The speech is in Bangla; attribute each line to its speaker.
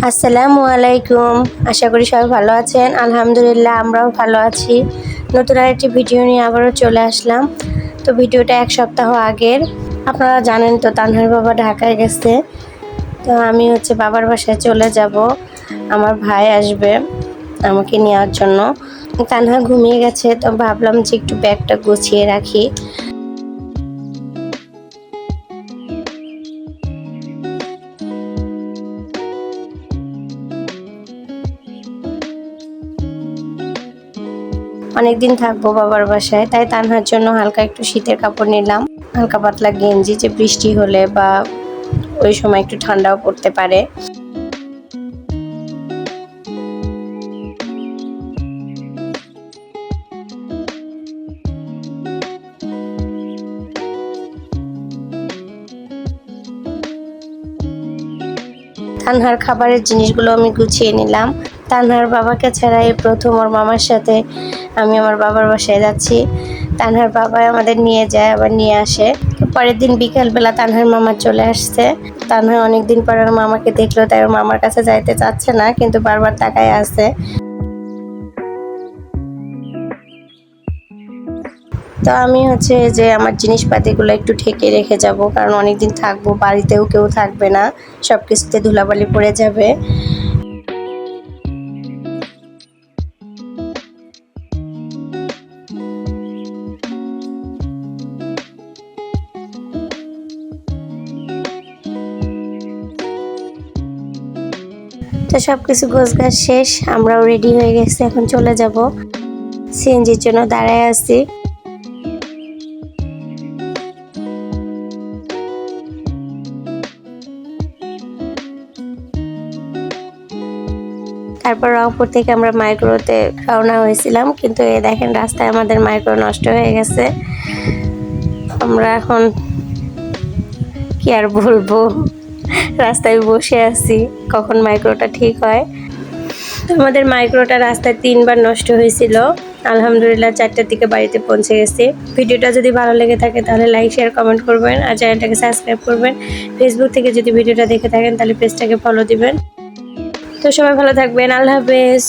Speaker 1: আসসালামু আলাইকুম। আশা করি সবাই ভালো আছেন। আলহামদুলিল্লাহ আমরাও ভালো আছি। নতুন আরেকটি ভিডিও নিয়ে আবারও চলে আসলাম। তো ভিডিওটা এক সপ্তাহ আগের। আপনারা জানেন তো তানহার বাবা ঢাকায় গেছে। তো আমি বাবার বাসায় চলে যাব। আমার ভাই আসবে আমাকে নেওয়ার জন্য। তানহা ঘুমিয়ে গেছে, তো ভাবলাম যে একটু ব্যাগটা গুছিয়ে রাখি। অনেকদিন থাকবো বাবার বাসায়, তাই তানহার জন্য হালকা একটু শীতের কাপড় নিলাম। হালকা পাতলা গেঞ্জি, যে বৃষ্টি হলে বা ওই সময় একটু ঠান্ডাও পড়তে পারে। তানহার খাবারের জিনিসগুলো আমি গুছিয়ে নিলাম। তানহার বাবাকে ছাড়া এই প্রথম ওর মামার সাথে আমি আমার বাবার বাসায় যাচ্ছি। তানহার বাবা আমাদের নিয়ে যায় আবার নিয়ে আসে। পরের দিন বিকালবেলা তানহার মামা চলে আসছে। তানহা অনেকদিন পর ওর মামাকে দেখলো, তাই ওর মামার কাছে যাইতে চাচ্ছে না, কিন্তু বারবার তাকায় আছে। তো আমি যে আমার জিনিসপাতিগুলো একটু ঢেকে রেখে যাব, কারণ অনেকদিন থাকবো, বাড়িতেও কেউ থাকবে না, সব কিছুতে ধুলাবালি পড়ে যাবে। তো সব কিছু গোছগাছ শেষ, আমরাও রেডি হয়ে গেছি, এখন চলে যাব। সিএনজির জন্য দাঁড়ায় আছি। তারপর রংপুর থেকে আমরা মাইক্রোতে রওনা হয়েছিলাম, কিন্তু এই দেখেন রাস্তায় আমাদের মাইক্রো নষ্ট হয়ে গেছে। আমরা এখন কি আর বলবো, রাস্তায় বসে আছি কখন মাইক্রোটা ঠিক হয়। আমাদের মাইক্রোটা রাস্তায় 3বার নষ্ট হয়েছিল। আলহামদুলিল্লাহ 4টার দিকে বাড়িতে পৌঁছে গেছি। ভিডিওটা যদি ভালো লেগে থাকে তাহলে লাইক শেয়ার কমেন্ট করবেন, আর চ্যানেলটাকে সাবস্ক্রাইব করবেন। ফেসবুক থেকে যদি ভিডিওটা দেখে থাকেন তাহলে পেজটাকে ফলো দিবেন। তো সবাই ভালো থাকবেন। আল্লাহ হাফেজ।